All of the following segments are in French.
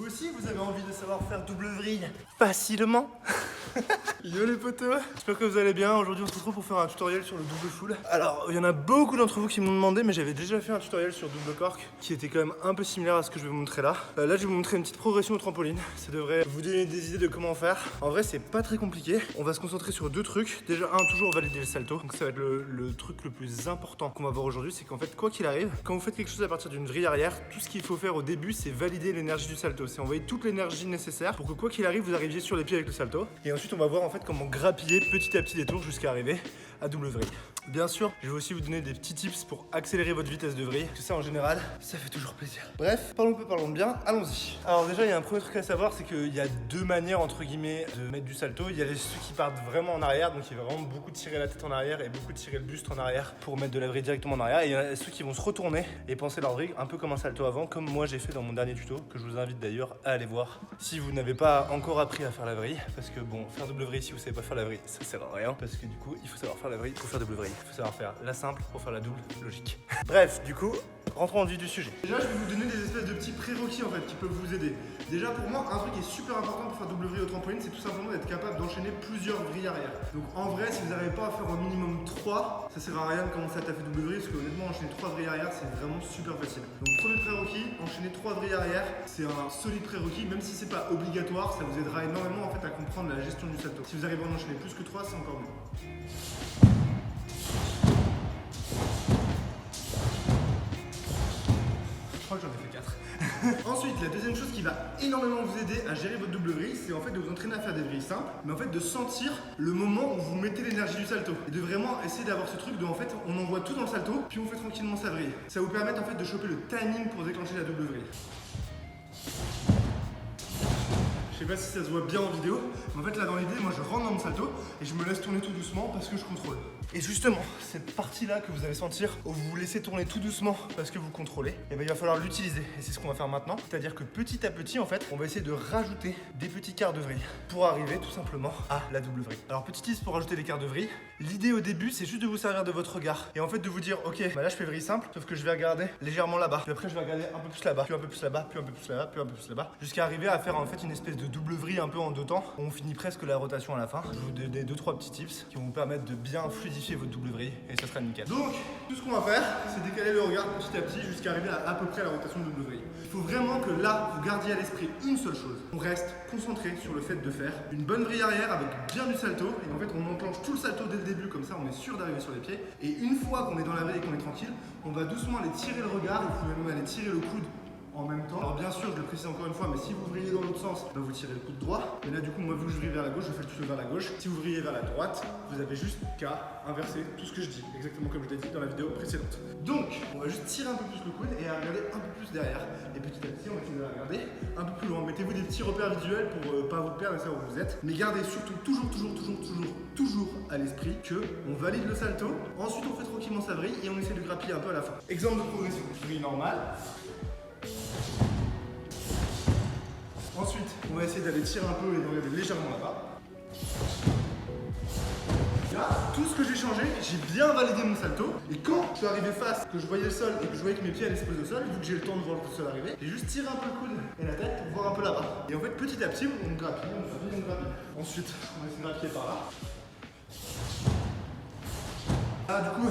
Vous aussi, vous avez envie de savoir faire double vrille facilement? Yo les potos, j'espère que vous allez bien. Aujourd'hui on se retrouve pour faire un tutoriel sur le double full. Alors il y en a beaucoup d'entre vous qui m'ont demandé, mais j'avais déjà fait un tutoriel sur double cork qui était quand même un peu similaire à ce que je vais vous montrer là. Là je vais vous montrer une petite progression au trampoline. Ça devrait vous donner des idées de comment faire. En vrai c'est pas très compliqué. On va se concentrer sur deux trucs. Déjà toujours valider le salto. Donc ça va être le truc le plus important qu'on va voir aujourd'hui, c'est qu'en fait quoi qu'il arrive, quand vous faites quelque chose à partir d'une vrille arrière, tout ce qu'il faut faire au début c'est valider l'énergie du salto. C'est envoyer toute l'énergie nécessaire pour que quoi qu'il arrive vous arriviez sur les pieds avec le salto. Et ensuite on va voir en fait comment grappiller petit à petit des tours jusqu'à arriver à double vrille. Bien sûr, je vais aussi vous donner des petits tips pour accélérer votre vitesse de vrille, parce que ça en général, ça fait toujours plaisir. Bref, parlons peu, parlons bien, allons-y. Alors déjà, il y a un premier truc à savoir, c'est qu'il y a deux manières entre guillemets de mettre du salto. Il y a ceux qui partent vraiment en arrière, donc il va vraiment beaucoup tirer la tête en arrière et beaucoup tirer le buste en arrière pour mettre de la vrille directement en arrière. Et il y en a ceux qui vont se retourner et penser leur vrille un peu comme un salto avant, comme moi j'ai fait dans mon dernier tuto, que je vous invite d'ailleurs à aller voir si vous n'avez pas encore appris à faire la vrille, parce que bon, faire double vrille si vous savez pas faire la vrille, ça sert à rien, parce que du coup, il faut savoir faire la vrille pour faire double vrille. Il faut savoir faire la simple pour faire la double, logique. Bref, du coup, rentrons en vif du sujet. Déjà, je vais vous donner des espèces de petits prérequis en fait qui peuvent vous aider. Déjà, pour moi, un truc qui est super important pour faire double vrille au trampoline, c'est tout simplement d'être capable d'enchaîner plusieurs vrilles arrière. Donc en vrai, si vous n'arrivez pas à faire au minimum 3, ça sert à rien de commencer à taper double vrille, parce que honnêtement, enchaîner 3 vrilles arrière, c'est vraiment super facile. Donc premier prérequis, enchaîner 3 vrilles arrière, c'est un solide prérequis, même si c'est pas obligatoire, ça vous aidera énormément en fait à comprendre la gestion du salto. Si vous arrivez à en enchaîner plus que 3, c'est encore mieux. Je crois que j'en ai fait 4. Ensuite, la deuxième chose qui va énormément vous aider à gérer votre double vrille, c'est en fait de vous entraîner à faire des vrilles simples, mais en fait de sentir le moment où vous mettez l'énergie du salto. Et de vraiment essayer d'avoir ce truc de en fait, on envoie tout dans le salto, puis on fait tranquillement sa vrille. Ça vous permet en fait de choper le timing pour déclencher la double vrille. Je sais pas si ça se voit bien en vidéo, mais en fait là dans l'idée, moi je rentre dans mon salto et je me laisse tourner tout doucement parce que je contrôle. Et justement, cette partie-là que vous allez sentir, où vous vous laissez tourner tout doucement parce que vous contrôlez, et ben il va falloir l'utiliser. Et c'est ce qu'on va faire maintenant. C'est-à-dire que petit à petit, en fait, on va essayer de rajouter des petits quarts de vrille pour arriver tout simplement à la double vrille. Alors petit tips pour rajouter les quarts de vrille. L'idée au début, c'est juste de vous servir de votre regard. Et en fait de vous dire, ok, bah là je fais vrille simple, sauf que je vais regarder légèrement là-bas. Puis après je vais regarder un peu plus là-bas, puis un peu plus là-bas, puis un peu plus là-bas, puis un peu plus là-bas. Jusqu'à arriver à faire en fait une espèce de double vrille un peu en deux temps. On finit presque la rotation à la fin. Je vais vous donner 2-3 petits tips qui vont vous permettre de bien fluidifier votre double vrille et ça sera nickel. Donc, tout ce qu'on va faire, c'est décaler le regard petit à petit jusqu'à arriver à peu près à la rotation de double vrille. Il faut vraiment que là, vous gardiez à l'esprit une seule chose. On reste concentré sur le fait de faire une bonne vrille arrière avec bien du salto. Et en fait, on enclenche tout le salto dès le début, comme ça on est sûr d'arriver sur les pieds. Et une fois qu'on est dans la vrille et qu'on est tranquille, on va doucement aller tirer le regard et vous pouvez même aller tirer le coude en même temps. Alors bien sûr, je le précise encore une fois, mais si vous vrillez dans l'autre sens, bah vous tirez le coude droit. Mais là du coup, moi vu que je vrille vers la gauche, je fais le tuto vers la gauche. Si vous vrillez vers la droite, vous avez juste qu'à inverser tout ce que je dis, exactement comme je l'ai dit dans la vidéo précédente. Donc, on va juste tirer un peu plus le coude et à regarder un peu plus derrière. Et petit à petit, on va essayer de regarder un peu plus loin. Mettez-vous des petits repères visuels pour pas vous perdre et savoir où vous êtes. Mais gardez surtout toujours à l'esprit que on valide le salto. Ensuite, on fait tranquillement sa vrille et on essaie de grappiller un peu à la fin. Exemple de progression. Vrille normale. Ensuite, on va essayer d'aller tirer un peu et de regarder légèrement là-bas. Là, tout ce que j'ai changé, j'ai bien validé mon salto. Et quand je suis arrivé face, que je voyais le sol et que je voyais que mes pieds allaient se poser au sol, vu que j'ai le temps de voir le sol arriver, j'ai juste tiré un peu le coude et la tête pour voir un peu là-bas. Et en fait, petit à petit, on grappille, on grappille, on grappille. Ensuite, on va essayer de grappiller par là. Ah, du coup,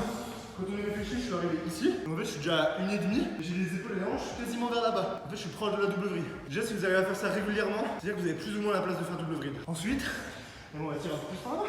quand on est réfléchi, je suis arrivé ici. En fait, je suis déjà à 1,5. J'ai les épaules et les hanches quasiment vers là-bas. En fait, je suis proche de la double vrille. Déjà, si vous arrivez à faire ça régulièrement, c'est-à-dire que vous avez plus ou moins la place de faire double vrille. Ensuite, on va tirer un peu plus par là.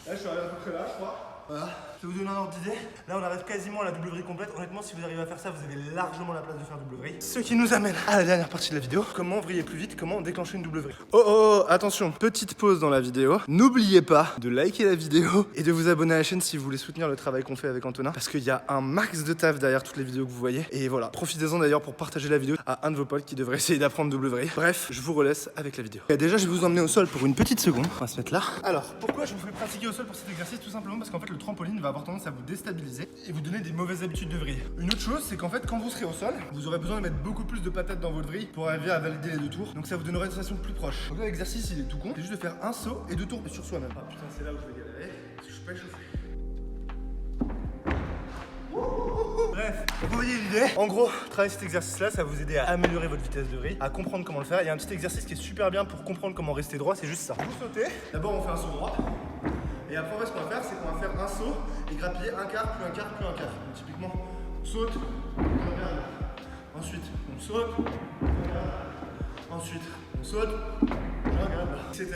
Là, je suis arrivé à peu près là, je crois. Voilà, ça vous donne un ordre d'idée. Là, on arrive quasiment à la double vrille complète. Honnêtement, si vous arrivez à faire ça, vous avez largement la place de faire double vrille. Ce qui nous amène à la dernière partie de la vidéo. Comment vriller plus vite, comment déclencher une double vrille. Oh, attention, petite pause dans la vidéo. N'oubliez pas de liker la vidéo et de vous abonner à la chaîne si vous voulez soutenir le travail qu'on fait avec Antonin. Parce qu'il y a un max de taf derrière toutes les vidéos que vous voyez. Et voilà, profitez-en d'ailleurs pour partager la vidéo à un de vos potes qui devrait essayer d'apprendre double vrille. Bref, je vous relaisse avec la vidéo. Et déjà, je vais vous emmener au sol pour une petite seconde. On va se mettre là. Alors, pourquoi je vous fais pratiquer au sol pour cet exercice? Tout simplement parce qu'en fait, le trampoline va avoir tendance à vous déstabiliser et vous donner des mauvaises habitudes de vrille. Une autre chose, c'est qu'en fait, quand vous serez au sol, vous aurez besoin de mettre beaucoup plus de patates dans votre vrille pour arriver à valider les deux tours. Donc ça vous donnerait une sensation plus proche. Donc là, l'exercice, il est tout con. C'est juste de faire un saut et deux tours sur soi-même. Ah putain, c'est là où je vais galérer parce que je suis pas échauffé. Bref, Bref, vous voyez l'idée. En gros, travailler cet exercice-là, ça va vous aider à améliorer votre vitesse de vrille, à comprendre comment le faire. Il y a un petit exercice qui est super bien pour comprendre comment rester droit, c'est juste ça. Vous sautez, d'abord on fait un saut droit. Et après, en fait, ce qu'on va faire, c'est qu'on va faire un saut et grappiller un quart, puis un quart, puis un quart. Donc, typiquement, on saute, on regarde. Ensuite, on saute, on regarde. Ensuite, on saute, on regarde, etc.,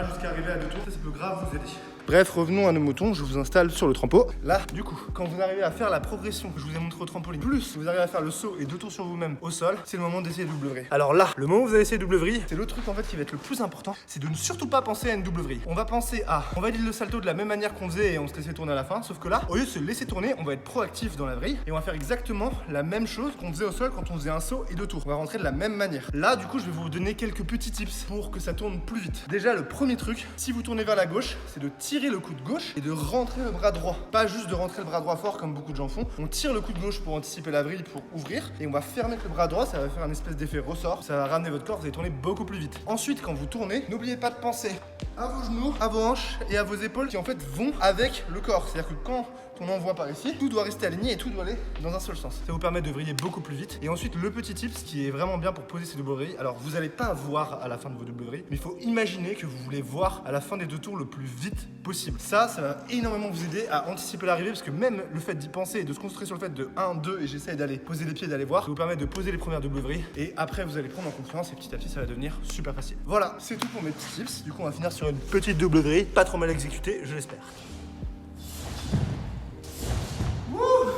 jusqu'à arriver à 2 tours. Ça peut grave vous aider. Bref, revenons à nos moutons, je vous installe sur le trampo. Là, du coup, quand vous arrivez à faire la progression que je vous ai montré au trampoline, plus vous arrivez à faire le saut et 2 tours sur vous-même au sol, c'est le moment d'essayer de double vrille. Alors là, le moment où vous allez essayer de double vrille, c'est l'autre truc en fait qui va être le plus important, c'est de ne surtout pas penser à une double vrille. On va penser à, on valide le salto de la même manière qu'on faisait et on se laissait tourner à la fin, sauf que là, au lieu de se laisser tourner, on va être proactif dans la vrille et on va faire exactement la même chose qu'on faisait au sol quand on faisait un saut et 2 tours. On va rentrer de la même manière. Là, du coup, je vais vous donner quelques petits tips pour que ça tourne plus vite. Déjà, le premier truc, si vous tournez vers la gauche, c'est de tirer le coude gauche et de rentrer le bras droit. Pas juste de rentrer le bras droit fort comme beaucoup de gens font. On tire le coude gauche pour anticiper la vrille, pour ouvrir. Et on va fermer avec le bras droit, ça va faire un espèce d'effet ressort. Ça va ramener votre corps, vous allez tourner beaucoup plus vite. Ensuite, quand vous tournez, n'oubliez pas de penser à vos genoux, à vos hanches et à vos épaules qui en fait vont avec le corps. C'est-à-dire que quand on envoie par ici, tout doit rester aligné et tout doit aller dans un seul sens. Ça vous permet de vriller beaucoup plus vite. Et ensuite, le petit tip, ce qui est vraiment bien pour poser ces doubles vrilles. Alors, vous n'allez pas voir à la fin de vos doubles vrilles, mais il faut imaginer que vous voulez voir à la fin des 2 tours le plus vite possible. Ça va énormément vous aider à anticiper l'arrivée parce que même le fait d'y penser et de se concentrer sur le fait de 1, 2 et j'essaye d'aller poser les pieds et d'aller voir, ça vous permet de poser les premières doubles vrilles et après vous allez prendre en confiance et petit à petit ça va devenir super facile. Voilà, c'est tout pour mes petits tips. Du coup, on va finir sur une petite double vrille, pas trop mal exécutée, je l'espère.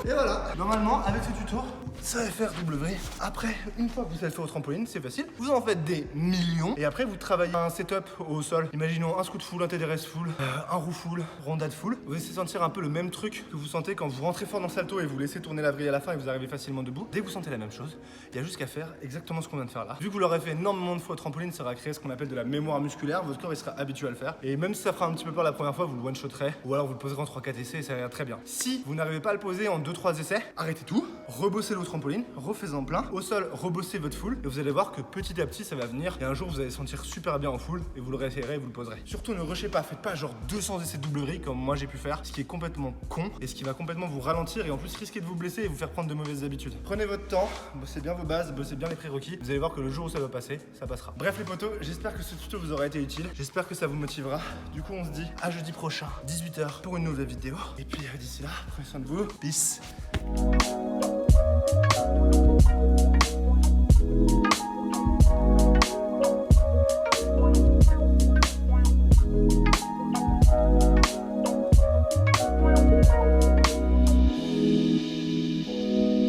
Et voilà, normalement avec ce tuto, ça va faire double vrille. Après, une fois que vous avez fait au trampoline, c'est facile. Vous en faites des millions et après vous travaillez un setup au sol. Imaginons un scoot full, un TDRS full, un roue full, rondade full. Vous essayez de sentir un peu le même truc que vous sentez quand vous rentrez fort dans le salto et vous laissez tourner la vrille à la fin et vous arrivez facilement debout. Dès que vous sentez la même chose, il y a juste qu'à faire exactement ce qu'on vient de faire là. Vu que vous l'aurez fait énormément de fois au trampoline, ça va créer ce qu'on appelle de la mémoire musculaire. Votre corps il sera habitué à le faire. Et même si ça fera un petit peu peur la première fois, vous le one-shotterez ou alors vous le poserez en 3-4 essais et ça ira très bien. Si vous n'arrivez pas à le poser en 2-3 essais, arrêtez tout, rebossez le trampoline, refaites-en plein, au sol, rebossez votre full et vous allez voir que petit à petit ça va venir et un jour vous allez sentir super bien en full et vous le réessayerez et vous le poserez. Surtout ne rushez pas, faites pas genre 200 essais de double vrille comme moi j'ai pu faire, ce qui est complètement con et ce qui va complètement vous ralentir et en plus risquer de vous blesser et vous faire prendre de mauvaises habitudes. Prenez votre temps, bossez bien vos bases, bossez bien les prérequis, vous allez voir que le jour où ça va passer, ça passera. Bref les potos, j'espère que ce tuto vous aura été utile, j'espère que ça vous motivera. Du coup on se dit à jeudi prochain, 18h pour une nouvelle vidéo et puis d'ici là, prenez soin de vous, peace.